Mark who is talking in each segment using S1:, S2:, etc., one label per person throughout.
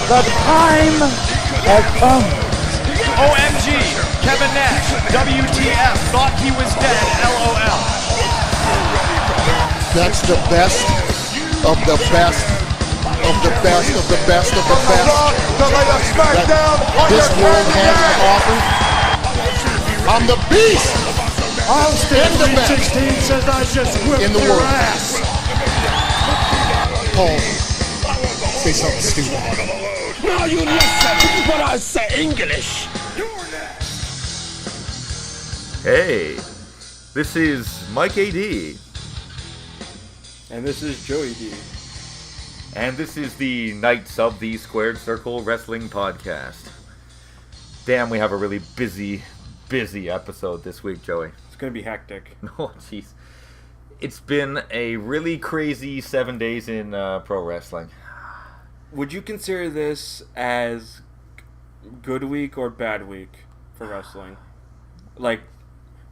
S1: The time has come.
S2: OMG, Kevin Nash, WTF, thought he was dead, LOL.
S3: That's the best of the best of the best of the best of the best that this world has to offer. I'm the beast.
S4: Austin
S3: the best
S4: 316 says I just whipped
S3: in the
S4: your
S3: world.
S4: ass.
S3: Paul, say something stupid.
S5: Now you listen when I say English.
S6: Hey, this is Mike AD.
S7: And this is Joey D.
S6: And this is the Knights of the Squared Circle Wrestling Podcast. Damn, we have a really busy episode this week, Joey.
S7: It's going to be hectic.
S6: Oh, jeez. It's been a really crazy 7 days in pro wrestling.
S7: Would you consider this as good week or bad week for wrestling? Like,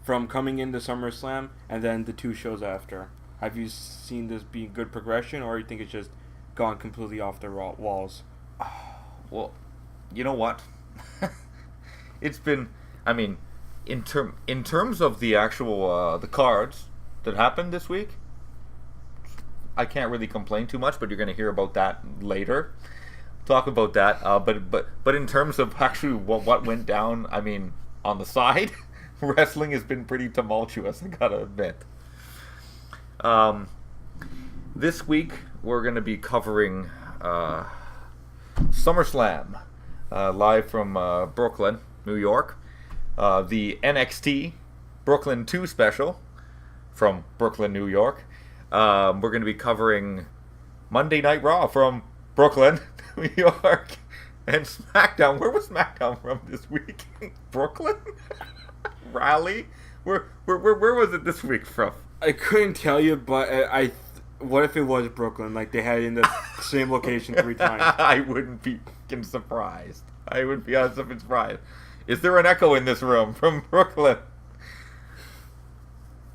S7: from coming into SummerSlam and then the two shows after. Have you seen this being good progression, or you think it's just gone completely off the walls?
S6: Well, you know what? It's been, I mean, in terms of the actual the cards that happened this week, I can't really complain too much, but you're going to hear about that later. Talk about that. But in terms of actually what went down, I mean, on the side, wrestling has been pretty tumultuous, I gotta admit. This week we're going to be covering SummerSlam live from Brooklyn, New York. The NXT Brooklyn 2 special from Brooklyn, New York. We're going to be covering Monday Night Raw from Brooklyn, New York. And SmackDown. Where was SmackDown from this week? Brooklyn? Raleigh? Where was it this week from?
S7: I couldn't tell you, but what if it was Brooklyn? Like, they had it in the same location 3 times.
S6: I wouldn't be surprised. I would be honest if it's surprised. Is there an echo in this room from Brooklyn?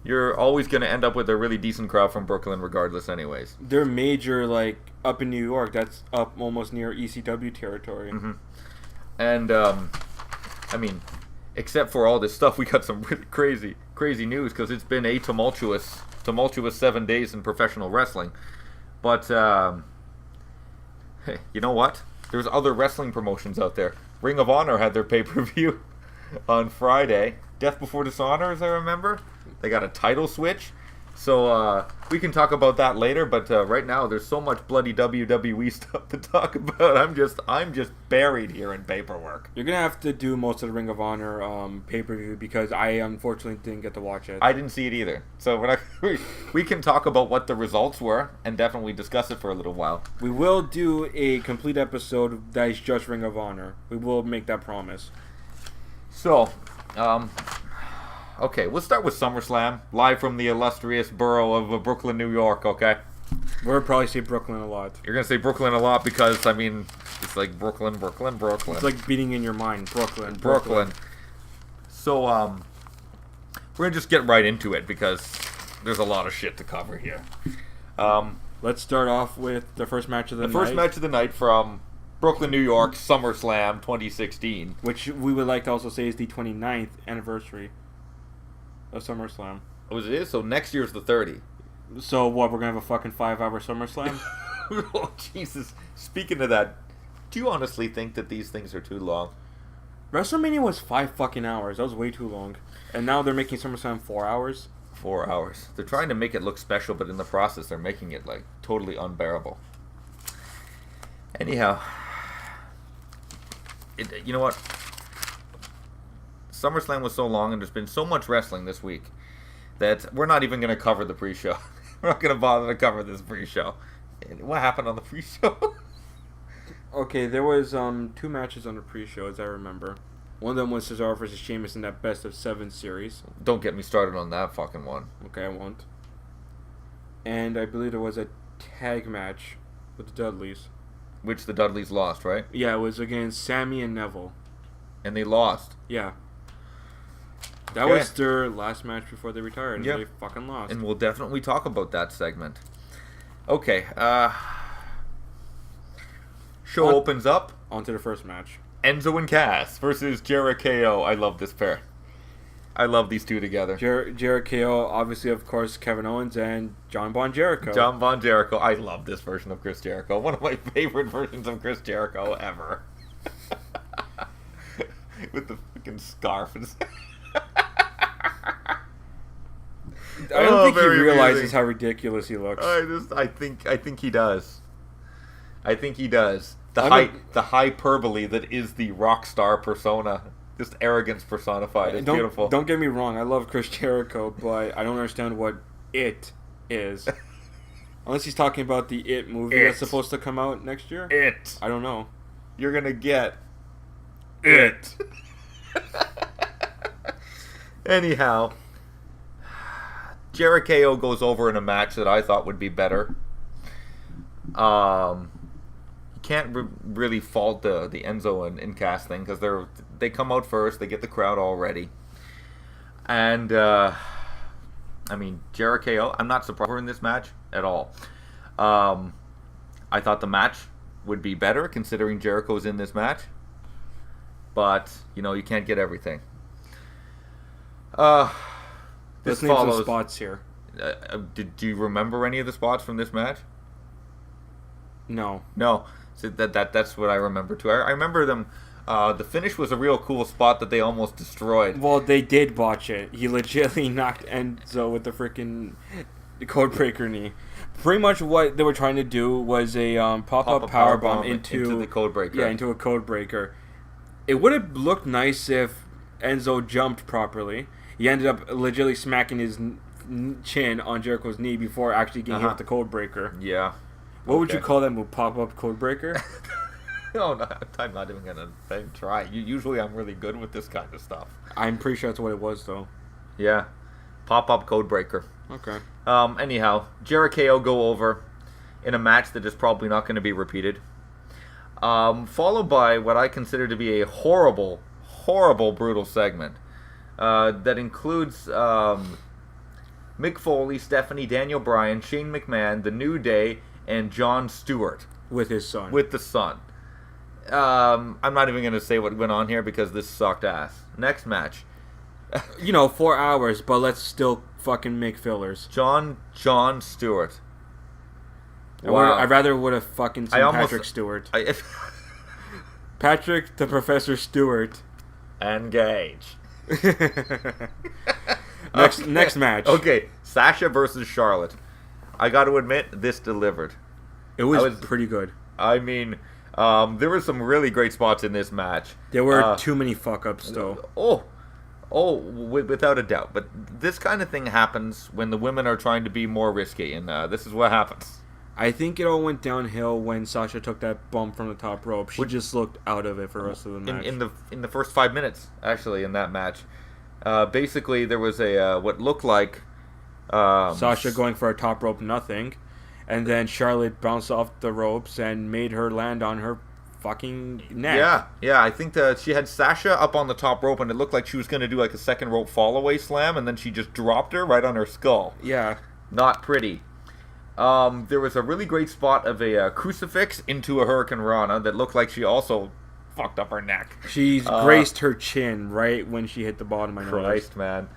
S6: You're always going to end up with a really decent crowd from Brooklyn regardless anyways.
S7: They're major, like, up in New York. That's up almost near ECW territory.
S6: Mm-hmm. And, I mean, except for all this stuff, we got some really crazy news because it's been a tumultuous 7 days in professional wrestling. But, hey, you know what? There's other wrestling promotions out there. Ring of Honor had their pay-per-view on Friday. Death Before Dishonor, as I remember. They got a title switch. So we can talk about that later, but right now there's so much bloody WWE stuff to talk about. I'm just buried here in paperwork.
S7: You're gonna have to do most of the Ring of Honor pay-per-view because I unfortunately didn't get to watch it.
S6: I didn't see it either. So we can talk about what the results were and definitely discuss it for a little while.
S7: We will do a complete episode that is just Ring of Honor. We will make that promise.
S6: So, okay, we'll start with SummerSlam, live from the illustrious borough of Brooklyn, New York, okay?
S7: We'll probably say Brooklyn a lot.
S6: You're going to say Brooklyn a lot because, I mean, it's like Brooklyn.
S7: It's like beating in your mind, Brooklyn.
S6: So, we're going to just get right into it because there's a lot of shit to cover here.
S7: Let's start off with the first match of the night.
S6: The first match of the night from Brooklyn, New York, SummerSlam 2016.
S7: Which we would like to also say is the 29th anniversary of SummerSlam.
S6: Oh, it is? So next year's the 30.
S7: So what, we're going to have a fucking 5-hour SummerSlam?
S6: Oh, Jesus. Speaking of that, do you honestly think that these things are too long?
S7: WrestleMania was 5 fucking hours. That was way too long. And now they're making SummerSlam 4 hours?
S6: 4 hours. They're trying to make it look special, but in the process they're making it, like, totally unbearable. Anyhow, you know what? SummerSlam was so long and there's been so much wrestling this week that we're not even going to cover the pre-show. We're not going to bother to cover this pre-show. What happened on the pre-show?
S7: Okay, there was 2 matches on the pre-show, as I remember. One of them was Cesaro versus Sheamus in that best of 7 series.
S6: Don't get me started on that fucking one.
S7: Okay, I won't. And I believe there was a tag match with the Dudleys.
S6: Which the Dudleys lost, right?
S7: Yeah, it was against Sammy and Neville.
S6: And they lost.
S7: Yeah. That was their last match before they retired, and they fucking lost.
S6: And we'll definitely talk about that segment. Okay, Show opens up.
S7: On to the first match.
S6: Enzo and Cass versus Jericho. I love this pair. I love these two together.
S7: Jericho, obviously, of course, Kevin Owens and John Bon Jericho.
S6: John Bon Jericho. I love this version of Chris Jericho. One of my favorite versions of Chris Jericho ever. With the freaking scarf.
S7: I don't think he realizes how ridiculous he looks.
S6: I think he does. I think he does. The hyperbole that is the rock star persona. Just arrogance personified. It's beautiful.
S7: Don't get me wrong. I love Chris Jericho, but I don't understand what it is. Unless he's talking about the It movie that's supposed to come out next year.
S6: It.
S7: I don't know.
S6: You're gonna get it. Anyhow, Jericho goes over in a match that I thought would be better. You can't really fault the Enzo and Cass thing because they come out first, they get the crowd all ready, and I mean Jericho. I'm not surprised in this match at all. I thought the match would be better considering Jericho's in this match, but you can't get everything.
S7: Let's name some spots here.
S6: Do you remember any of the spots from this match?
S7: No.
S6: So that's what I remember too. I remember them. The finish was a real cool spot that they almost destroyed.
S7: Well, they did botch it. He legitimately knocked Enzo with the freaking codebreaker knee. Pretty much what they were trying to do was a pop-up powerbomb into
S6: the codebreaker.
S7: Yeah, into a codebreaker. It would have looked nice if Enzo jumped properly. He ended up legitimately smacking his chin on Jericho's knee before actually getting hit with the codebreaker.
S6: Yeah.
S7: What would you call that move? Pop-up codebreaker?
S6: No, I'm not even gonna try. Usually, I'm really good with this kind of stuff.
S7: I'm pretty sure that's what it was, though.
S6: Yeah, pop-up codebreaker.
S7: Okay.
S6: Anyhow, Jericho go over in a match that is probably not going to be repeated. Followed by what I consider to be a horrible, brutal segment that includes Mick Foley, Stephanie, Daniel Bryan, Shane McMahon, The New Day, and Jon Stewart.
S7: With his son.
S6: With the son. I'm not even going to say what went on here because this sucked ass. Next match.
S7: 4 hours, but let's still fucking make fillers.
S6: Jon Stewart.
S7: Wow. I rather would have fucking seen Patrick Stewart. Patrick the Professor Stewart.
S6: Engage.
S7: Next match.
S6: Okay, Sasha versus Charlotte. I got to admit, this delivered.
S7: It was pretty good.
S6: I mean, there were some really great spots in this match.
S7: There were too many fuck-ups, though.
S6: Without a doubt. But this kind of thing happens when the women are trying to be more risky, and this is what happens.
S7: I think it all went downhill when Sasha took that bump from the top rope. She just looked out of it for the rest of the match.
S6: In the first 5 minutes, actually, in that match. Basically, there was a what looked like
S7: Sasha going for a top rope nothing, and then Charlotte bounced off the ropes and made her land on her fucking neck.
S6: Yeah. I think that she had Sasha up on the top rope, and it looked like she was going to do like a second rope fall-away slam, and then she just dropped her right on her skull.
S7: Yeah.
S6: Not pretty. There was a really great spot of a crucifix into a Hurricane Rana that looked like she also fucked up her neck.
S7: She's graced her chin right when she hit the bottom.
S6: Christ, man.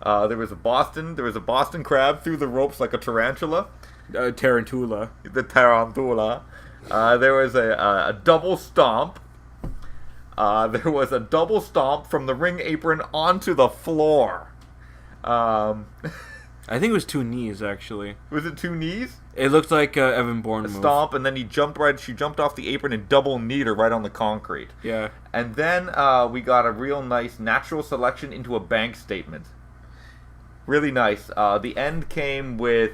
S6: There was a Boston crab through the ropes like a tarantula.
S7: Tarantula.
S6: The tarantula. There was a double stomp. There was a double stomp from the ring apron onto the floor.
S7: I think it was 2 knees, actually.
S6: Was it 2 knees?
S7: It looked like Evan Bourne move.
S6: Stomp, and then she jumped off the apron and double kneed her right on the concrete.
S7: Yeah.
S6: And then we got a real nice natural selection into a bank statement. Really nice. The end came with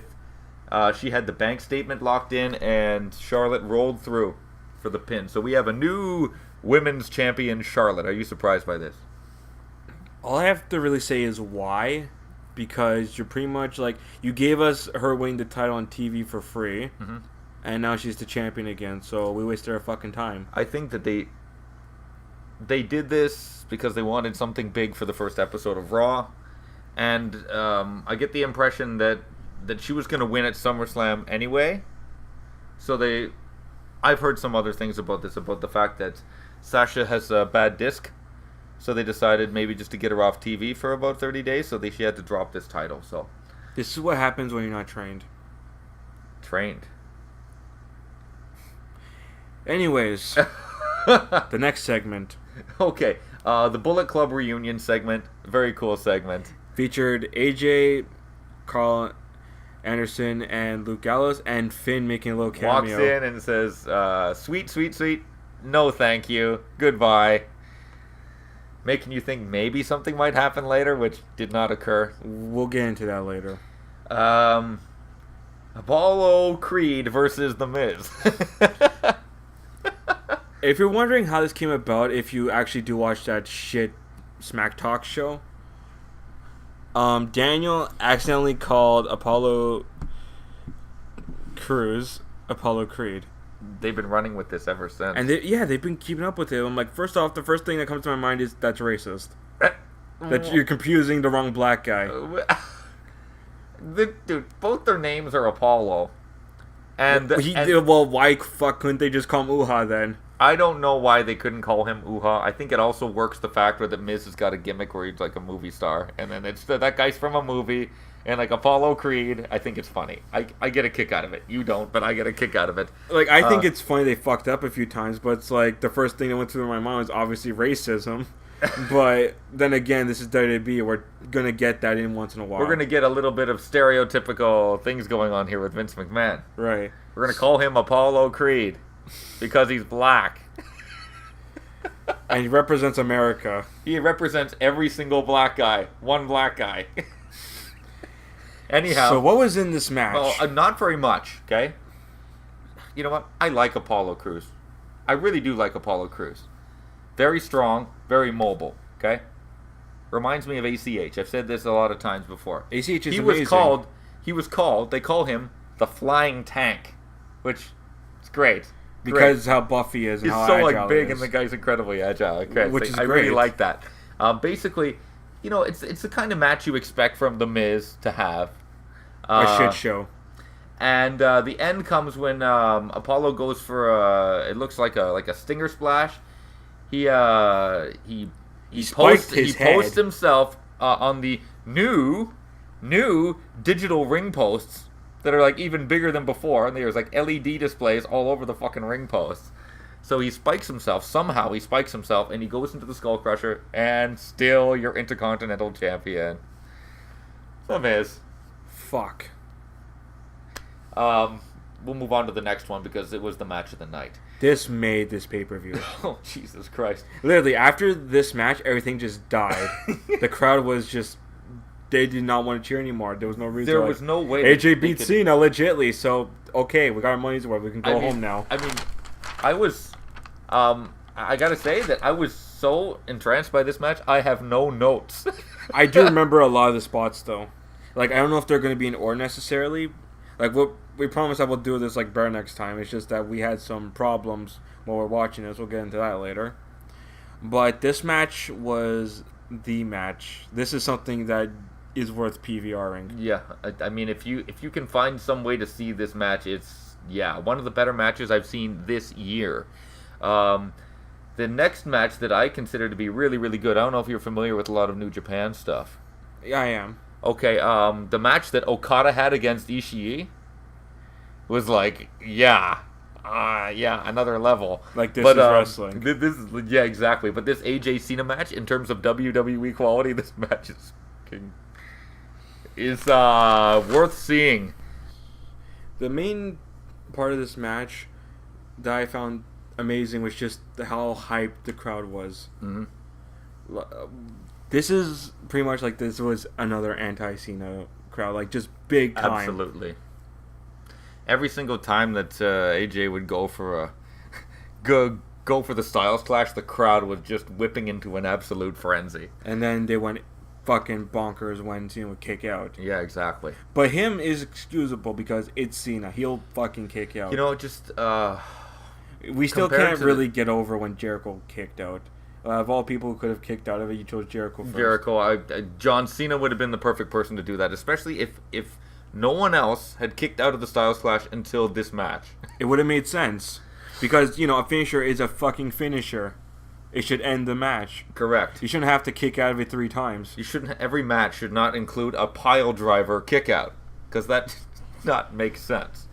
S6: she had the bank statement locked in, and Charlotte rolled through for the pin. So we have a new women's champion, Charlotte. Are you surprised by this?
S7: All I have to really say is why. Because you're pretty much like, you gave us her winning the title on TV for free, and now she's the champion again, so we wasted our fucking time.
S6: I think that they did this because they wanted something big for the first episode of Raw, and I get the impression that she was going to win at SummerSlam anyway, so they I've heard some other things about this, about the fact that Sasha has a bad disc, so they decided maybe just to get her off TV for about 30 days, so she had to drop this title. So
S7: This is what happens when you're not trained.
S6: trained.
S7: Anyways, the next segment
S6: Okay, the Bullet Club reunion segment, very cool segment.
S7: featured AJ, Carl Anderson, and Luke Gallows, and Finn making a little cameo.
S6: Walks in and says, "Sweet, sweet, sweet. No, thank you. Goodbye." Making you think maybe something might happen later, which did not occur.
S7: We'll get into that later.
S6: Apollo Creed versus The Miz.
S7: If you're wondering how this came about, if you actually do watch that shit Smack Talk show, Daniel accidentally called Apollo Apollo Creed.
S6: They've been running with this ever since.
S7: And they've been keeping up with it. I'm like, first off, the first thing that comes to my mind is that's racist. That you're confusing the wrong black guy.
S6: Dude, both their names are Apollo. And
S7: Well, why fuck couldn't they just call him Uha then?
S6: I don't know why they couldn't call him Uha. I think it also works the factor that Miz has got a gimmick where he's like a movie star. And then it's that guy's from a movie. And like Apollo Creed, I think it's funny. I get a kick out of it. You don't, but I get a kick out of it.
S7: Like, I think it's funny they fucked up a few times, but it's like the first thing that went through my mind was obviously racism. But then again, this is WWE. We're going to get that in once in a while.
S6: We're going to get a little bit of stereotypical things going on here with Vince McMahon.
S7: Right.
S6: We're going to call him Apollo Creed because he's black.
S7: And he represents America.
S6: He represents every single black guy. One black guy. Anyhow.
S7: So what was in this match?
S6: Well, not very much, okay? You know what? I like Apollo Crews. I really do like Apollo Crews. Very strong, very mobile, okay? Reminds me of ACH. I've said this a lot of times before.
S7: ACH is
S6: he
S7: amazing.
S6: was called, they call him the Flying Tank, which is great.
S7: Because how buff he is and
S6: He's
S7: how
S6: so
S7: agile
S6: like big
S7: he is.
S6: and the guy's incredibly agile. Okay,
S7: Which is
S6: I really
S7: great.
S6: like that. Basically, you know, it's the kind of match you expect from The Miz to have.
S7: A shit show.
S6: And the end comes when Apollo goes for it looks like a stinger splash. He
S7: spiked his head.
S6: posts himself on the new digital ring posts that are like even bigger than before, and there's like LED displays all over the fucking ring posts. So he spikes himself. Somehow he spikes himself, and he goes into the Skull Crusher, and still your Intercontinental Champion. The Miz.
S7: Fuck.
S6: We'll move on to the next one because it was the match of the night.
S7: This made this pay-per-view.
S6: Oh, Jesus Christ.
S7: Literally, after this match, everything just died. The crowd was just... They did not want to cheer anymore. There was no reason.
S6: There was no way.
S7: AJ beat Cena, legitly, so, okay, we got our money's worth. We can go home now.
S6: I mean, I was... I gotta say that I was so entranced by this match, I have no notes.
S7: I do remember a lot of the spots, though. Like, I don't know if they're going to be in order necessarily. Like, we promise I will do this, like, better next time. It's just that we had some problems while we're watching this. We'll get into that later. But this match was the match. This is something that is worth PVRing.
S6: Yeah, I mean, if you can find some way to see this match, it's, yeah, one of the better matches I've seen this year. The next match that I consider to be really, really good, I don't know if you're familiar with a lot of New Japan stuff.
S7: Yeah, I am.
S6: Okay, the match that Okada had against Ishii was like, yeah, another level.
S7: Like, this is wrestling.
S6: This is, yeah, exactly. But this AJ Cena match, in terms of WWE quality, this match is worth seeing.
S7: The main part of this match that I found amazing was just how hyped the crowd was.
S6: Mm-hmm.
S7: This is pretty much like this was another anti-Cena crowd, like just big time.
S6: Absolutely. Every single time that AJ would go for go for the Styles Clash, the crowd was just whipping into an absolute frenzy.
S7: And then they went fucking bonkers when Cena would kick out.
S6: Yeah, exactly.
S7: But him is excusable because it's Cena. He'll fucking kick out.
S6: You know, just
S7: we still can't really get over when Jericho kicked out. Of all people who could have kicked out of it, you chose Jericho first.
S6: Jericho, John Cena would have been the perfect person to do that, especially if no one else had kicked out of the Styles Clash until this match.
S7: It would have made sense. Because, a finisher is a fucking finisher. It should end the match.
S6: Correct.
S7: You shouldn't have to kick out of it 3 times.
S6: You shouldn't. Every match should not include a pile driver kick out, because that does not make sense.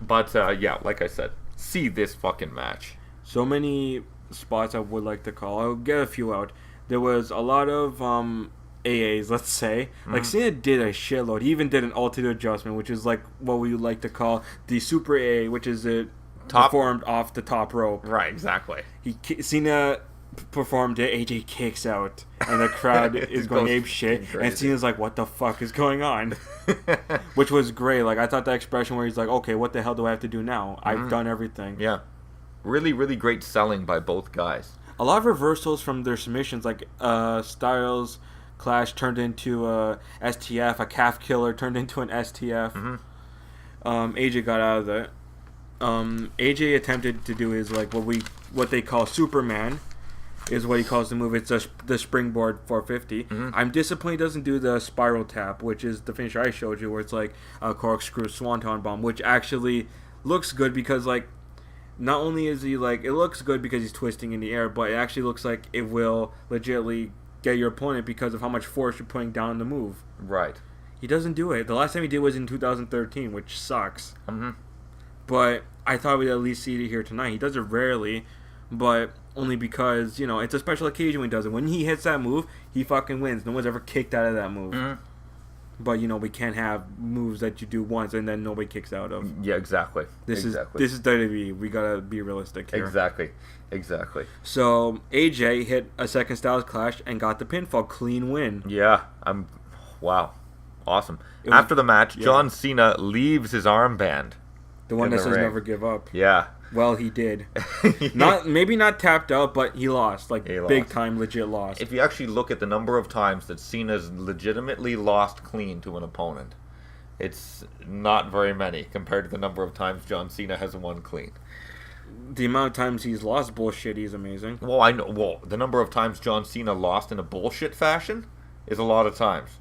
S6: But yeah, like I said, see this fucking match.
S7: So many spots I would like to call. I'll get a few out. There was a lot of AAs, let's say. Like, Cena did a shitload. He even did an altitude adjustment, which is like what we would like to call the Super AA, which is it performed off the top rope.
S6: Right, exactly.
S7: Cena performed it, AJ kicks out, and the crowd is going ape shit, and Cena's like, what the fuck is going on? Which was great. Like, I thought that expression where he's like, okay, what the hell do I have to do now? I've done everything.
S6: Yeah. Really, really great selling by both guys.
S7: A lot of reversals from their submissions, like Styles Clash turned into a STF, a calf killer turned into an STF. AJ got out of that. AJ attempted to do his, like, what they call Superman, is what he calls the move. It's the springboard 450. I'm disappointed he doesn't do the spiral tap, which is the finisher I showed you, where it's like a corkscrew swanton bomb, which actually looks good because, like, not only is he, like, it looks good because he's twisting in the air, but it actually looks like it will legitimately get your opponent because of how much force you're putting down the move.
S6: Right.
S7: He doesn't do it. The last time he did was in 2013, which sucks. But I thought we'd at least see it here tonight. He does it rarely, but only because, it's a special occasion when he does it. When he hits that move, he fucking wins. No one's ever kicked out of that move. But, we can't have moves that you do once and then nobody kicks out of.
S6: Yeah, exactly.
S7: This is WWE. We gotta be realistic here.
S6: Exactly.
S7: So, AJ hit a second Styles Clash and got the pinfall. Clean win.
S6: Yeah, wow. Awesome. After the match, John Cena leaves his armband.
S7: The one that says
S6: ring.
S7: never give up.
S6: Yeah.
S7: Well, he did. Maybe not tapped out, but he lost. Big time, legit lost.
S6: If you actually look at the number of times that Cena's legitimately lost clean to an opponent, it's not very many compared to the number of times John Cena has won clean.
S7: The amount of times he's lost bullshit, he's amazing.
S6: Well, I know. Well, the number of times John Cena lost in a bullshit fashion is a lot of times.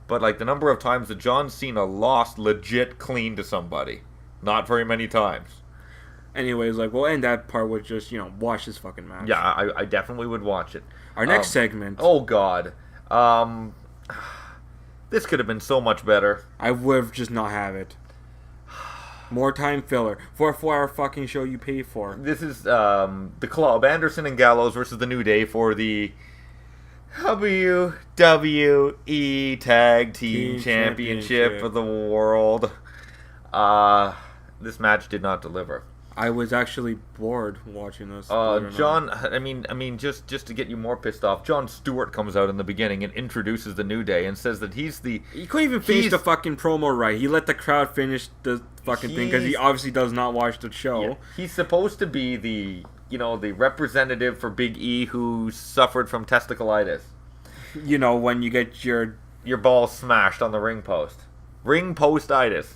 S6: But, like, the number of times that John Cena lost legit clean to somebody, not very many times.
S7: Anyways, we'll end that part with just, watch this fucking match.
S6: Yeah, I definitely would watch it.
S7: Our next segment.
S6: Oh, God. This could have been so much better.
S7: I would have just not have it. More time filler. For a 4-hour fucking show you pay for.
S6: This is the Club, Anderson and Gallows versus the New Day for the WWE Tag Team Championship of the world. This match did not deliver.
S7: I was actually bored watching this.
S6: John, I mean, just to get you more pissed off, Jon Stewart comes out in the beginning and introduces the New Day and says that he's the...
S7: He couldn't even finish the fucking promo right. He let the crowd finish the fucking thing because he obviously does not watch the show.
S6: Yeah, he's supposed to be the, the representative for Big E who suffered from testicleitis.
S7: When you get your
S6: balls smashed on the ring post. Ring postitis.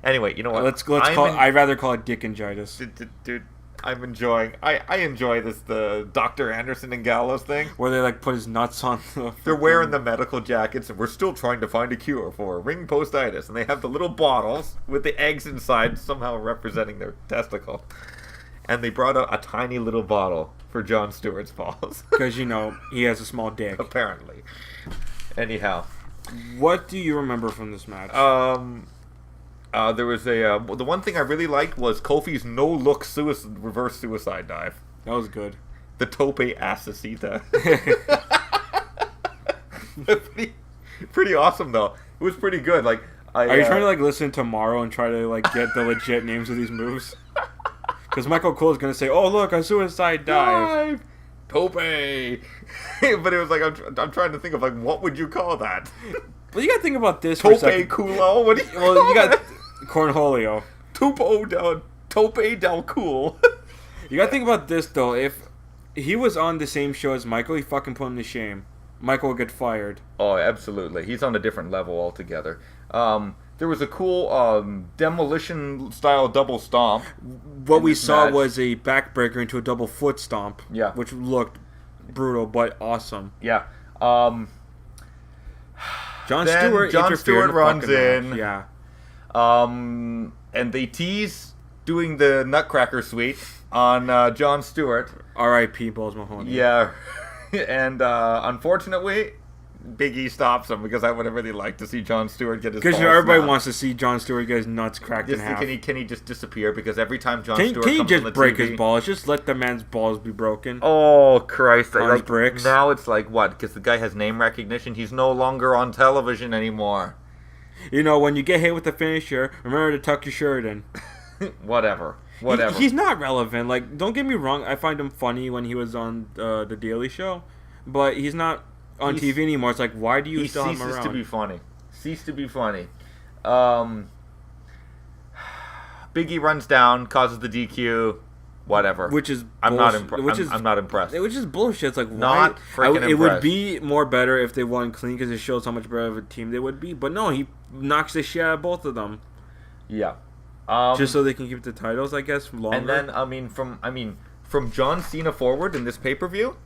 S6: Anyway, you know what?
S7: I'd rather call it dickingitis.
S6: Dude, I'm enjoying. I enjoy the Dr. Anderson and Gallows thing.
S7: Where they put his nuts on the...
S6: They're wearing the medical jackets, and we're still trying to find a cure for ring postitis. And they have the little bottles with the eggs inside, somehow representing their testicle. And they brought out a tiny little bottle for Jon Stewart's balls.
S7: Because, he has a small dick.
S6: Apparently. Anyhow.
S7: What do you remember from this match?
S6: There was the one thing I really liked was Kofi's no-look reverse suicide dive.
S7: That was good.
S6: The tope asesita. pretty awesome though. It was pretty good. Are
S7: you trying to listen tomorrow and try to get the legit names of these moves? Because Michael Cole is gonna say, "Oh look, a suicide dive.
S6: Tope." But it was I'm trying to think of what would you call that?
S7: Well, you gotta think about this.
S6: Tope culo. What do you?
S7: Well, you got cornholio.
S6: Tope del cool.
S7: You gotta think about this though. If he was on the same show as Michael, he fucking put him to shame. Michael would get fired.
S6: Oh, absolutely. He's on a different level altogether. There was a cool demolition-style double stomp.
S7: What we saw was a backbreaker into a double foot stomp.
S6: Yeah.
S7: Which looked brutal, but awesome.
S6: Yeah.
S7: Jon Stewart
S6: runs in.
S7: Yeah.
S6: And they tease doing the Nutcracker Suite on Jon Stewart.
S7: R.I.P. Balls Mahoney.
S6: Yeah, and unfortunately, Big E stops him because I would have really liked to see Jon Stewart get his.
S7: Because
S6: balls
S7: everybody
S6: snapped.
S7: wants to see Jon Stewart get his nuts cracked in half.
S6: Can he just disappear? Because every time Jon Stewart
S7: Can you
S6: comes
S7: just
S6: on the
S7: break
S6: TV,
S7: his balls? Just let the man's balls be broken.
S6: Oh Christ!
S7: On his bricks.
S6: Now it's like what? Because the guy has name recognition. He's no longer on television anymore.
S7: You know, when you get hit with the finisher, remember to tuck your shirt in.
S6: Whatever.
S7: He's not relevant. Like, don't get me wrong. I find him funny when he was on the Daily Show, but he's not on TV anymore. It's like, why do you still have him around?
S6: Ceases to be funny. Big E runs down, causes the DQ. Whatever.
S7: Which is
S6: I'm not
S7: bullshit.
S6: I'm not impressed.
S7: Which is bullshit. It's like,
S6: Not
S7: why?
S6: freaking
S7: It would
S6: impressed.
S7: be more better if they won clean because it shows how much better of a team they would be. But no, he knocks the shit out of both of them.
S6: Yeah.
S7: Just so they can keep the titles, I guess, longer.
S6: And then from John Cena forward in this pay-per-view,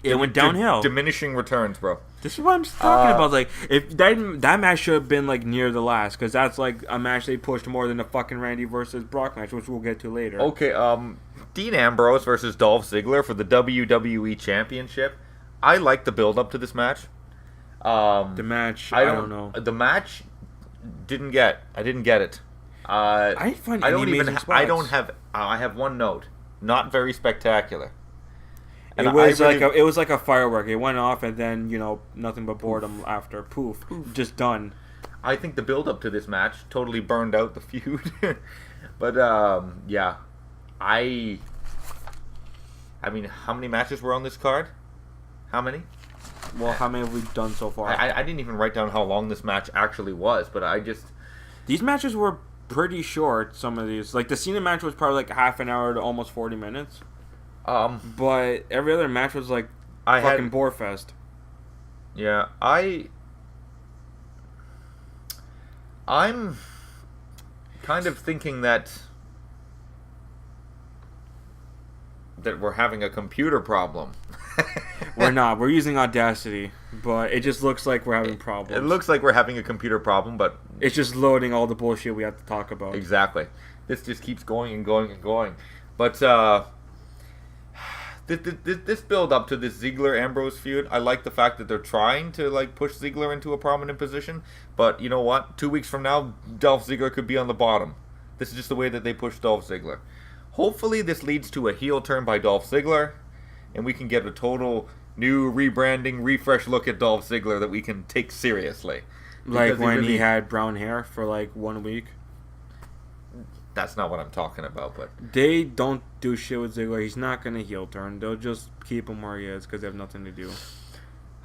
S7: it went downhill.
S6: Diminishing returns, bro.
S7: This is what I'm talking about. Like, if that match should have been like near the last, because that's like a match they pushed more than the fucking Randy versus Brock match, which we'll get to later.
S6: Okay, Dean Ambrose versus Dolph Ziggler for the WWE Championship. I like the build-up to this match.
S7: The match, I don't know.
S6: The match I didn't get it.
S7: I find
S6: I don't
S7: any
S6: even.
S7: amazing
S6: I
S7: spots.
S6: don't have. I have one note. Not very spectacular. And
S7: It was like a firework. It went off, and then nothing but boredom after. Poof, just done.
S6: I think the build up to this match totally burned out the feud. But yeah, I mean, how many matches were on this card? How many?
S7: Well, how many have we done so far?
S6: I didn't even write down how long this match actually was, but
S7: These matches were pretty short. Some of these, like the Cena match, was probably like half an hour to almost 40 minutes. But every other match was like fucking bore fest.
S6: Yeah, I'm kind of thinking that we're having a computer problem.
S7: We're not. We're using Audacity, but it just looks like we're having problems.
S6: It looks like we're having a computer problem, but
S7: it's just loading all the bullshit we have to talk about.
S6: Exactly. This just keeps going and going and going. But this build up to this Ziggler-Ambrose feud, I like the fact that they're trying to like push Ziggler into a prominent position. But you know what? 2 weeks from now, Dolph Ziggler could be on the bottom. This is just the way that they push Dolph Ziggler. Hopefully this leads to a heel turn by Dolph Ziggler, and we can get a total new rebranding, refresh look at Dolph Ziggler that we can take seriously.
S7: Like when he had brown hair for like 1 week.
S6: That's not what I'm talking about, but
S7: they don't do shit with Ziggler. He's not gonna heel turn. They'll just keep him where he is because they have nothing to do.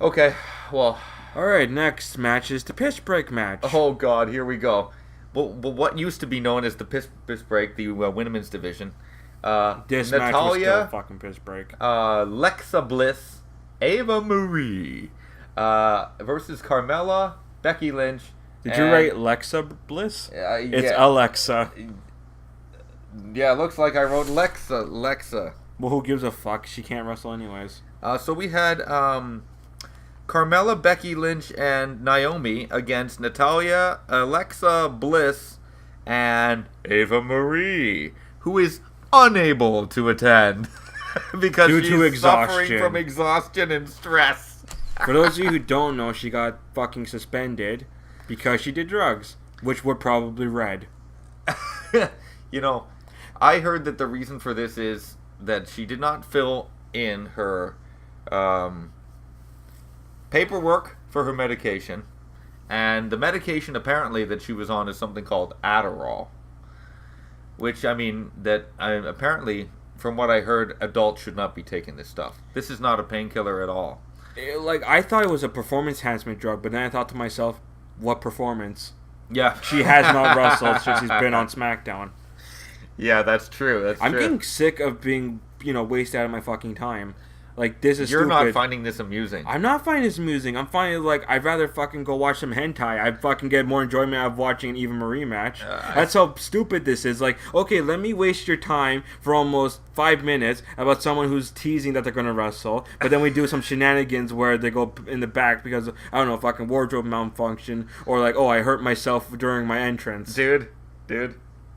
S6: Okay, well.
S7: All right, next match is the piss break match.
S6: Oh God, here we go. Well, what used to be known as the piss break, the women's division.
S7: This
S6: Natalya,
S7: match was still a fucking piss break.
S6: Lexa Bliss, Ava Marie, versus Carmella, Becky Lynch.
S7: Did you write Lexa Bliss? It's
S6: yeah.
S7: Alexa.
S6: Yeah, it looks like I wrote Lexa.
S7: Well, who gives a fuck? She can't wrestle anyways.
S6: So we had Carmella, Becky Lynch, and Naomi against Natalya, Alexa Bliss, and Ava Marie, who is unable to attend because
S7: Due to
S6: she's suffering
S7: exhaustion.
S6: from exhaustion and stress.
S7: For those of you who don't know, she got fucking suspended because she did drugs, which were probably red.
S6: You know, I heard that the reason for this is that she did not fill in her paperwork for her medication, and the medication apparently that she was on is something called Adderall, which apparently, from what I heard, adults should not be taking this stuff. This is not a painkiller at all.
S7: I thought it was a performance enhancement drug, but then I thought to myself, what performance?
S6: Yeah.
S7: She has not wrestled since she's been on SmackDown.
S6: Yeah, that's true.
S7: I'm getting sick of being, wasted out of my fucking time. Like, this is
S6: You're
S7: stupid.
S6: not finding this amusing.
S7: I'm not finding this amusing. I'm finding, I'd rather fucking go watch some hentai. I'd fucking get more enjoyment out of watching an Eva Marie match. That's how stupid this is. Like, okay, let me waste your time for almost 5 minutes about someone who's teasing that they're going to wrestle, but then we do some shenanigans where they go in the back because, I don't know, fucking wardrobe malfunction, or like, oh, I hurt myself during my entrance.
S6: Dude,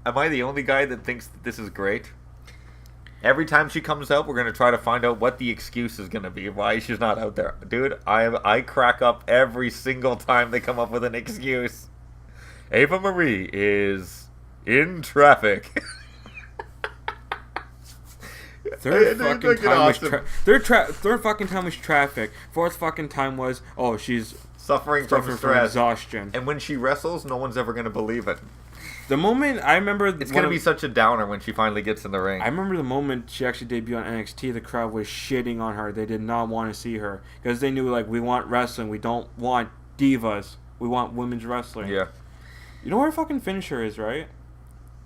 S6: Am I the only guy that thinks that this is great? Every time she comes out, we're going to try to find out what the excuse is going to be, why she's not out there. Dude, I crack up every single time they come up with an excuse. Ava Marie is in traffic.
S7: Third fucking time was traffic. Fourth fucking time was, oh, she's
S6: suffering from stress.
S7: Exhaustion.
S6: And when she wrestles, no one's ever going to believe it.
S7: The moment I remember,
S6: it's going to be such a downer when she finally gets in the ring.
S7: I remember the moment she actually debuted on NXT, the crowd was shitting on her. They did not want to see her because they knew, like, we want wrestling. We don't want divas. We want women's wrestling.
S6: Yeah.
S7: You know what her fucking finisher is, right?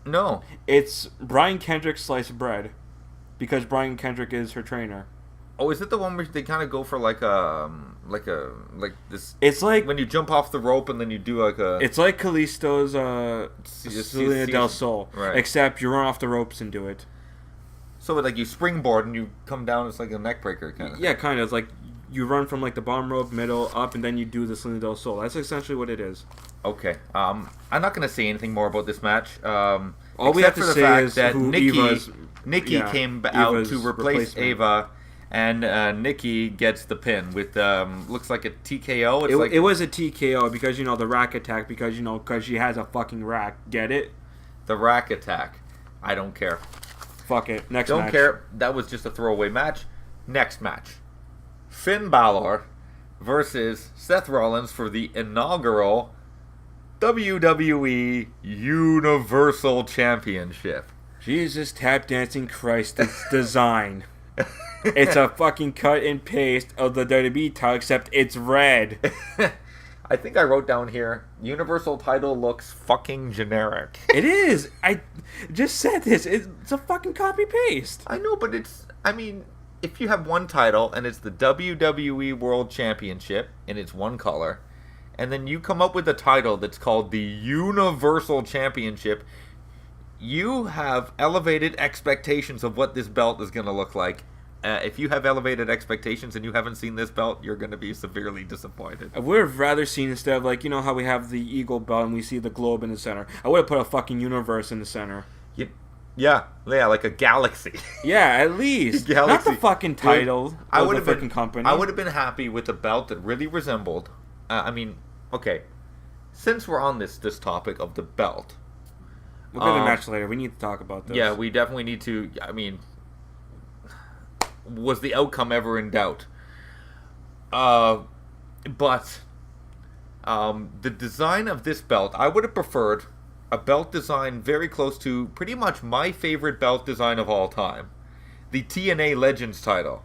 S6: No.
S7: It's Brian Kendrick's sliced bread, because Brian Kendrick is her trainer.
S6: Oh, is it the one where they kind of go for like this?
S7: It's like
S6: when you jump off the rope and then you do like a.
S7: It's like Kalisto's Selena del Sol,
S6: right.
S7: Except you run off the ropes and do it.
S6: So like you springboard and you come down, it's like a neck breaker kind of.
S7: Yeah, kind of. It's like you run from like the bottom rope, middle, up, and then you do the Selena del Sol. That's essentially what it is.
S6: Okay. I'm not gonna say anything more about this match.
S7: All we have to say is that
S6: Nikki came out to replace Ava. And Nikki gets the pin with looks like a TKO.
S7: It was a TKO because the rack attack because she has a fucking rack. Get it?
S6: The rack attack. I don't care.
S7: Fuck it. Next
S6: don't
S7: match.
S6: care. That was just a throwaway match. Next match. Finn Balor versus Seth Rollins for the inaugural WWE Universal Championship.
S7: Jesus tap dancing Christ, it's design. It's a fucking cut and paste of the WWE title, except it's red.
S6: I think I wrote down here, Universal title looks fucking generic.
S7: It is. I just said this. It's a fucking copy-paste.
S6: I know, but if you have one title, and it's the WWE World Championship, and it's one color, and then you come up with a title that's called the Universal Championship, you have elevated expectations of what this belt is going to look like. If you have elevated expectations and you haven't seen this belt, you're going to be severely disappointed.
S7: I would have rather seen, instead of how we have the Eagle belt and we see the globe in the center, I would have put a fucking universe in the center.
S6: Yeah, like a galaxy.
S7: Yeah, at least. Not the fucking title of the freaking company.
S6: I would have been happy with a belt that really resembled... okay, since we're on this topic of the belt...
S7: We'll get to the match later. We need to talk about this.
S6: Yeah, we definitely need to... was the outcome ever in doubt? But the design of this belt, I would have preferred a belt design very close to pretty much my favorite belt design of all time. The TNA Legends title.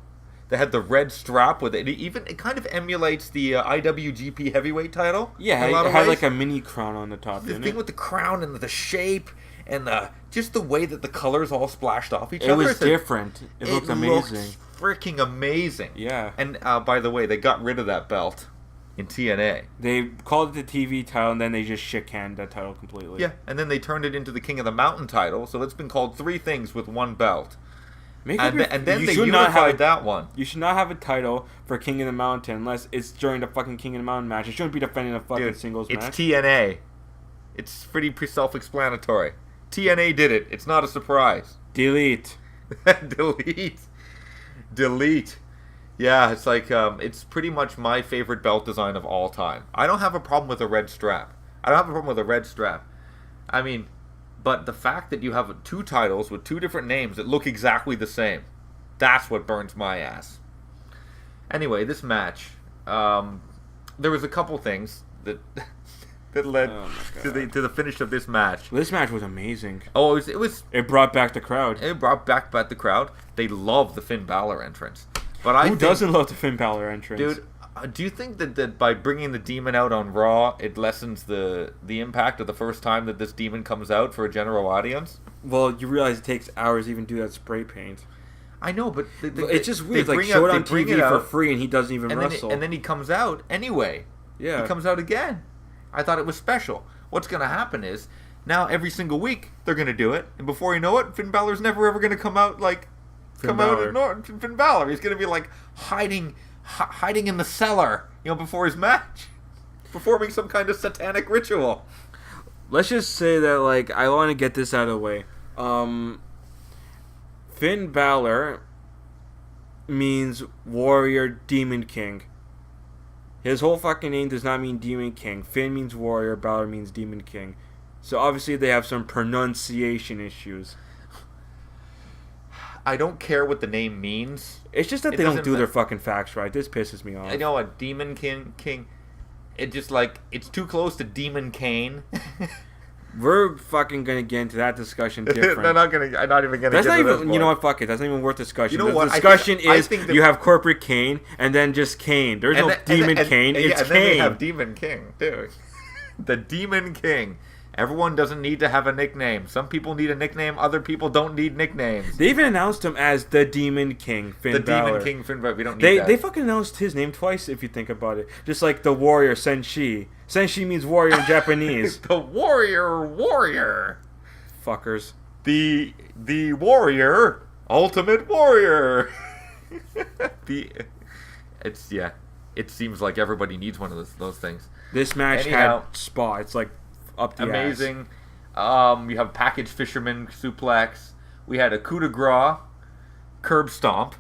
S6: That had the red strap with it. It kind of emulates the IWGP Heavyweight title.
S7: Yeah, it had like a mini crown on the top.
S6: The thing with the crown and the shape and just the way that the colors all splashed off each
S7: other.
S6: It
S7: was different. It looked amazing.
S6: Looked freaking amazing.
S7: Yeah.
S6: And by the way, they got rid of that belt in TNA.
S7: They called it the TV title, and then they just shit-canned that title completely.
S6: Yeah, and then they turned it into the King of the Mountain title, so it's been called three things with one belt. And then they unified that one.
S7: You should not have a title for King of the Mountain unless it's during the fucking King of the Mountain match. It shouldn't be defending a fucking singles match.
S6: It's TNA. It's pretty self-explanatory. TNA did it. It's not a surprise.
S7: Delete.
S6: Delete. Yeah, it's like, it's pretty much my favorite belt design of all time. I don't have a problem with a red strap. But the fact that you have two titles with two different names that look exactly the same, that's what burns my ass. Anyway, this match, there was a couple things that led to the finish of this match.
S7: This match was amazing.
S6: Oh, it
S7: brought back the crowd.
S6: It brought back the crowd. They love the Finn Balor entrance. But
S7: Who doesn't love the Finn Balor entrance?
S6: Dude, do you think that by bringing the demon out on Raw, it lessens the impact of the first time that this demon comes out for a general audience?
S7: Well, you realize it takes hours to even do that spray paint.
S6: I know, but
S7: it's just weird. Like, show it on TV for free, and he doesn't even wrestle.
S6: And then he comes out anyway.
S7: Yeah.
S6: He comes out again. I thought it was special. What's going to happen is, now every single week, they're going to do it, and before you know it, Finn Balor's never ever going to come out Finn Balor. He's going to be like hiding in the cellar, before his match, performing some kind of satanic ritual.
S7: let's just say that, like, I want to get this out of the way. Finn Balor means Warrior Demon King. His whole fucking name does not mean Demon King. Finn means Warrior, Balor means Demon King. So obviously they have some pronunciation issues.
S6: I don't care what the name means.
S7: It's just that they don't do their fucking facts right. This pisses me off.
S6: I know a Demon King. It just like it's too close to Demon Kane.
S7: We're fucking gonna get into that discussion different.
S6: I'm not even gonna.
S7: That's
S6: get
S7: not
S6: to
S7: even. You know what? Fuck it. That's not even worth discussion.
S6: You know what?
S7: The discussion
S6: I think
S7: you have corporate Kane and then just Kane. There's no Demon Kane. It's
S6: and
S7: Kane.
S6: Then they have Demon King, dude. The Demon King. Everyone doesn't need to have a nickname. Some people need a nickname. Other people don't need nicknames.
S7: They even announced him as the Demon King, Finn Balor.
S6: Demon King, Finn Balor. We don't need that.
S7: They fucking announced his name twice, if you think about it. Just like the Warrior Senshi. Senshi means warrior in Japanese.
S6: The warrior.
S7: Fuckers.
S6: The warrior, ultimate warrior. It seems like everybody needs one of those things.
S7: This match had spots like up the
S6: amazing. You have package fisherman suplex. We had a coup de grace, curb stomp.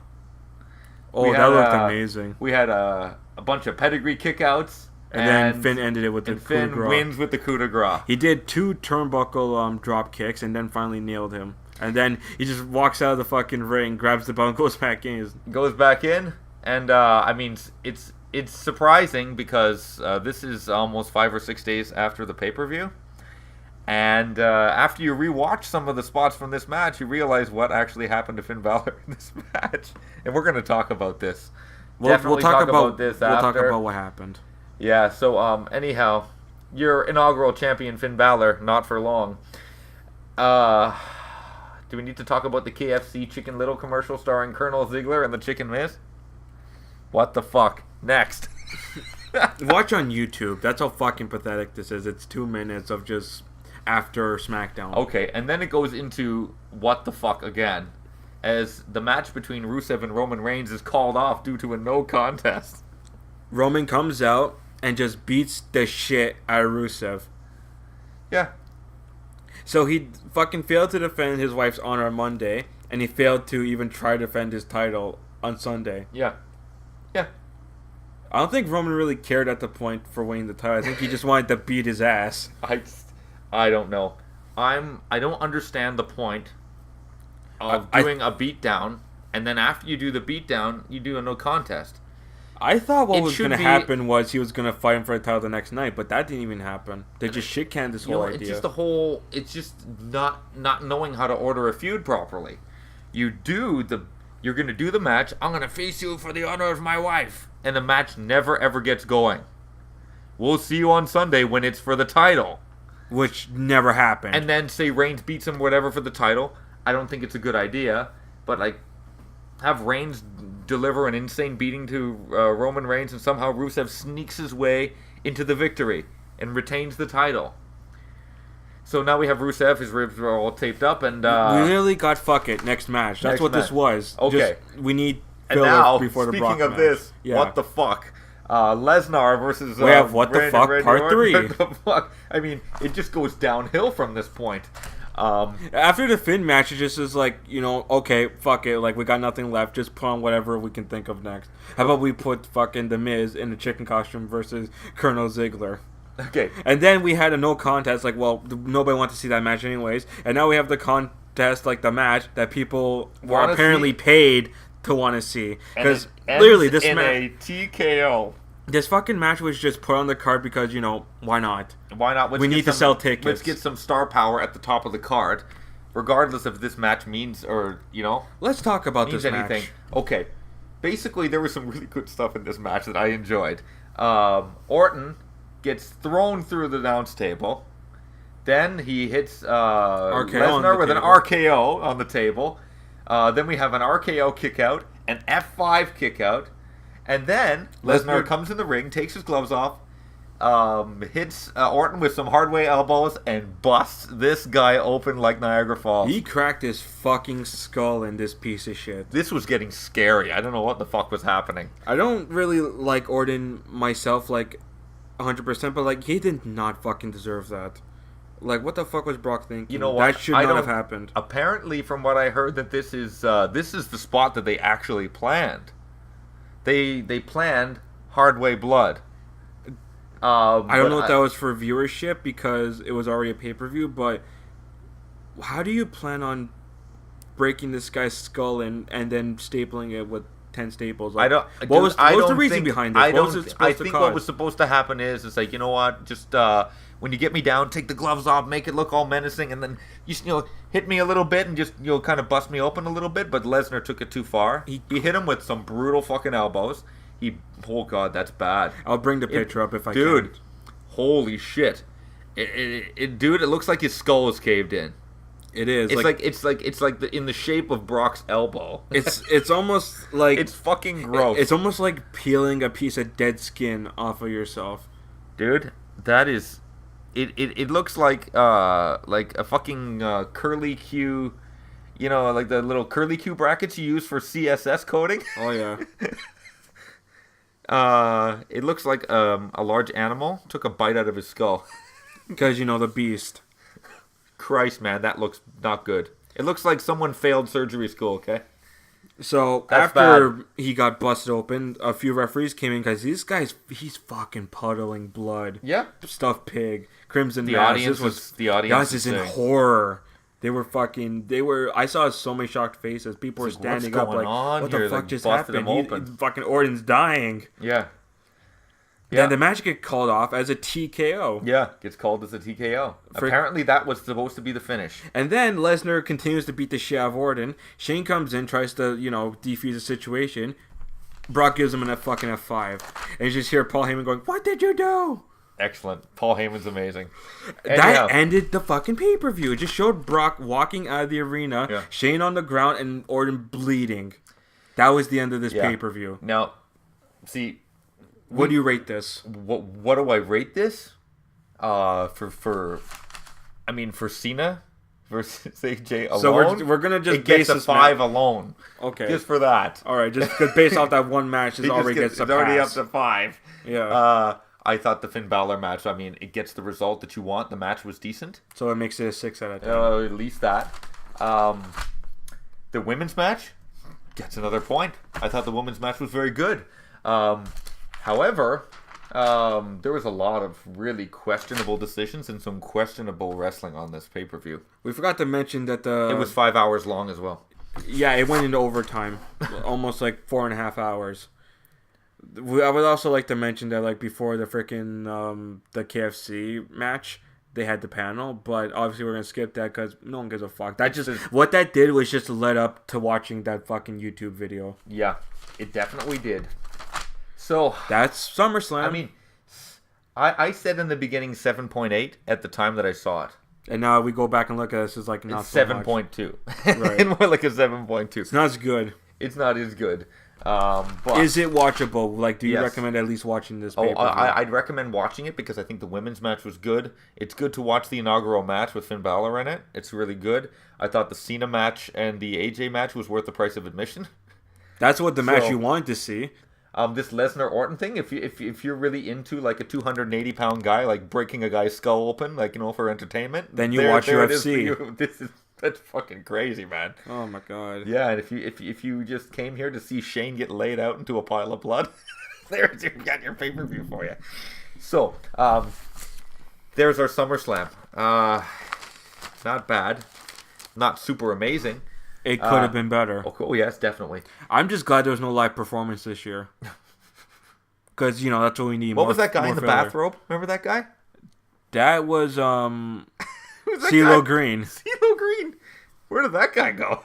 S7: Oh, that looked amazing.
S6: We had a bunch of pedigree kickouts.
S7: And then Finn ended it with the coup de grace.
S6: Finn wins with the coup de grace.
S7: He did 2 turnbuckle drop kicks and then finally nailed him. And then he just walks out of the fucking ring, grabs the belt, and goes back in.
S6: And I mean, it's surprising because this is almost 5 or 6 days after the pay-per-view. And after you rewatch some of the spots from this match, you realize what actually happened to Finn Balor in this match. And we're going to talk about this.
S7: We'll talk about this after. We'll talk about what happened.
S6: Yeah, so anyhow, your inaugural champion, Finn Balor, not for long. Do we need to talk about the KFC Chicken Little commercial starring Colonel Ziggler and the Chicken Miz? What the fuck? Next.
S7: Watch on YouTube. That's how fucking pathetic this is. It's 2 minutes of just after SmackDown.
S6: Okay, and then it goes into what the fuck again, as the match between Rusev and Roman Reigns is called off due to a no contest.
S7: Roman comes out and just beats the shit out of Rusev.
S6: Yeah.
S7: So he fucking failed to defend his wife's honor on Monday, and he failed to even try to defend his title on Sunday.
S6: Yeah. Yeah.
S7: I don't think Roman really cared at the point for winning the title. I think he just wanted to beat his ass.
S6: I don't know. I don't understand the point of doing a beatdown, and then after you do the beatdown, you do a no contest.
S7: I thought what was going to happen was he was going to fight him for the title the next night, but that didn't even happen. They just shit-canned this whole idea.
S6: It's just not knowing how to order a feud properly. You're going to do the match. I'm going to face you for the honor of my wife. And the match never ever gets going. We'll see you on Sunday when it's for the title.
S7: Which never happened.
S6: And then say Reigns beats him whatever for the title. I don't think it's a good idea. But like, have Reigns deliver an insane beating to Roman Reigns and somehow Rusev sneaks his way into the victory and retains the title. So now we have Rusev, his ribs are all taped up, and
S7: we literally got fuck it next match. That's what this was.
S6: Okay.
S7: We need
S6: filler now,
S7: before the Brock
S6: speaking of
S7: match.
S6: this, what the fuck? Lesnar versus
S7: we have what the fuck part 3.
S6: What the fuck? I mean, it just goes downhill from this point.
S7: After the Finn match, it just is like, okay, fuck it, like we got nothing left, just put on whatever we can think of next. How about we put fucking The Miz in a chicken costume versus Colonel Ziggler?
S6: Okay.
S7: And then we had a no contest, like, well, nobody wanted to see that match anyways, and now we have the contest, like the match that people were apparently paid to want to see. Because literally this match...
S6: a TKO.
S7: This fucking match was just put on the card because, why not?
S6: Why not?
S7: We need to sell tickets.
S6: Let's get some star power at the top of the card, regardless if this match means or,
S7: Let's talk about this
S6: anything.
S7: match.
S6: Okay. Basically, there was some really good stuff in this match that I enjoyed. Orton gets thrown through the announce table. Then he hits Lesnar with an RKO on the table. Then we have an RKO kick out, an F5 kick out. And then Lesnar comes in the ring, takes his gloves off, hits Orton with some hard way elbows, and busts this guy open like Niagara Falls.
S7: He cracked his fucking skull in this piece of shit.
S6: This was getting scary. I don't know what the fuck was happening.
S7: I don't really like Orton myself, 100%, but he did not fucking deserve that. Like, what the fuck was Brock thinking?
S6: You know what?
S7: That should not have happened.
S6: Apparently, from what I heard, that this is the spot that they actually planned. They planned Hardway Blood.
S7: I don't know if that was for viewership because it was already a pay-per-view, but how do you plan on breaking this guy's skull and then stapling it with 10 staples? Like, what was the reason behind this?
S6: I think what was supposed to happen is like, you know what, just when you get me down, take the gloves off, make it look all menacing, and then you know, hit me a little bit and just, you know, kind of bust me open a little bit. But Lesnar took it too far. He hit him with some brutal fucking elbows. Oh god, that's bad.
S7: I'll bring the picture up if I can.
S6: Dude, holy shit! Dude, it looks like his skull is caved in.
S7: It is.
S6: It's like in the shape of Brock's elbow.
S7: It's almost like
S6: it's fucking gross.
S7: It's almost like peeling a piece of dead skin off of yourself.
S6: Dude, that is. It looks like a fucking curly Q. You know, like the little curly Q brackets you use for CSS coding.
S7: Oh yeah.
S6: It looks like a large animal took a bite out of his skull.
S7: Because, you know, the beast.
S6: Christ, man, that looks not good. It looks like someone failed surgery school, okay?
S7: So,
S6: That's
S7: after
S6: bad.
S7: he got busted open, a few referees came in because these guys, he's fucking puddling blood.
S6: Yeah.
S7: Stuffed pig. Crimson
S6: The
S7: Mass.
S6: audience was
S7: in horror. I saw so many shocked faces. People were
S6: like,
S7: standing
S6: what's
S7: up
S6: going
S7: like,
S6: on
S7: what the
S6: here?
S7: fuck
S6: Like,
S7: just
S6: busted
S7: happened?
S6: him open.
S7: Fucking Orton's dying.
S6: Yeah.
S7: Then the match get called off as a TKO.
S6: Yeah, gets called as a TKO. Apparently that was supposed to be the finish.
S7: And then Lesnar continues to beat the shit out of Orton. Shane comes in, tries to, you know, defuse the situation. Brock gives him a fucking F5. And you just hear Paul Heyman going, "What did you do?"
S6: Excellent. Paul Heyman's amazing.
S7: That ended the fucking pay-per-view. It just showed Brock walking out of the arena, Shane on the ground, and Orton bleeding. That was the end of this pay-per-view.
S6: Now, see...
S7: What do you rate this?
S6: What do I rate this? For Cena versus AJ alone.
S7: So we're gonna just
S6: it gets a 5 alone.
S7: Okay.
S6: Just for that.
S7: All right, just based off that one match, it already gets a pass.
S6: It's already up to 5.
S7: Yeah.
S6: I thought the Finn Balor match, I mean, it gets the result that you want. The match was decent.
S7: So it makes it a 6 out of 10.
S6: At least that. The women's match gets another point. I thought the women's match was very good. However, there was a lot of really questionable decisions and some questionable wrestling on this pay-per-view.
S7: We forgot to mention that
S6: it was 5 hours long as well.
S7: Yeah, it went into overtime. Almost like 4.5 hours. I would also like to mention that, like, before the freaking the KFC match, they had the panel, but obviously we're gonna skip that because no one gives a fuck. What that did was just led up to watching that fucking YouTube video.
S6: Yeah, it definitely did. So
S7: that's SummerSlam.
S6: I mean, I said in the beginning 7.8 at the time that I saw it,
S7: and now we go back and look at this. It's like not
S6: it's
S7: so
S6: 7.2,
S7: right?
S6: More like a 7.2.
S7: It's not as good.
S6: It's not as good. But
S7: is it watchable? Like, do you recommend at least watching this?
S6: I'd recommend watching it because I think the women's match was good. It's good to watch the inaugural match with Finn Balor in it. It's really good. I thought the Cena match and the AJ match was worth the price of admission.
S7: That's what the match you wanted to see.
S6: This Lesnar Orton thing, if you're really into like a 280-pound guy, like breaking a guy's skull open, like, you know, for entertainment,
S7: then you watch UFC.
S6: That's fucking crazy, man.
S7: Oh my god.
S6: Yeah, and if you just came here to see Shane get laid out into a pile of blood, there's your pay-per-view for you. So, there's our SummerSlam. Not bad, not super amazing.
S7: It could have been better.
S6: Oh, yes, definitely.
S7: I'm just glad there was no live performance this year. Because, you know, that's what we need.
S6: What was that guy in the bathrobe? Remember that guy?
S7: That was,
S6: Who's that
S7: CeeLo
S6: guy?
S7: Green.
S6: CeeLo Green. Where did that guy go?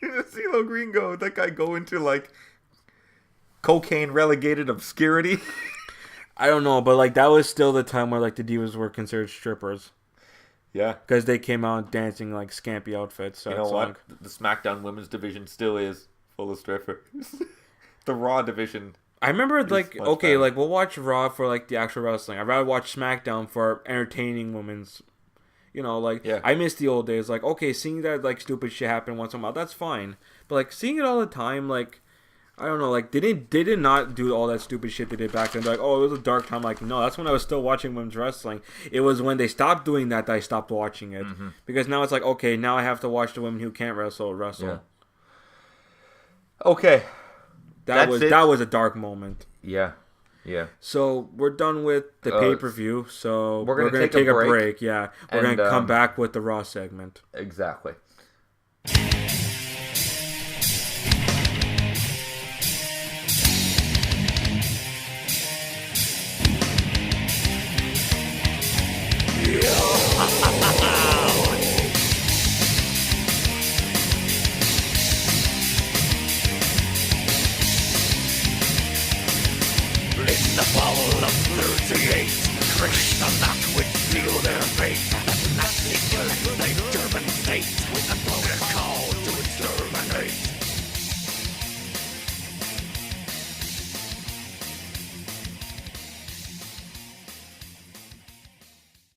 S6: Where did CeeLo Green go? Did that guy go into, like, cocaine-relegated obscurity?
S7: I don't know, but, like, that was still the time where, like, the divas were considered strippers.
S6: Yeah.
S7: Because they came out dancing, like, scampy outfits. So
S6: you know what? The SmackDown women's division still is full of strippers. The Raw division.
S7: I remember, like, okay,
S6: better.
S7: like, we'll watch Raw for, like, the actual wrestling. I'd rather watch SmackDown for entertaining women's, you know, like, I miss the old days. Like, okay, seeing that, like, stupid shit happen once in a while, that's fine. But, like, seeing it all the time, like, I don't know, like they did not do all that stupid shit they did back then. They're like, oh, it was a dark time. Like, no, that's when I was still watching women's wrestling. It was when they stopped doing that I stopped watching it because now it's like, okay, now I have to watch the women who can't wrestle.
S6: Yeah. Okay.
S7: That was a dark moment.
S6: Yeah. Yeah.
S7: So we're done with the pay-per-view. So
S6: we're gonna take a break.
S7: Yeah, we're gonna come back with the Raw segment.
S6: Exactly.
S5: In the fall of 38, Christ the knock would feel their fate. Nothing left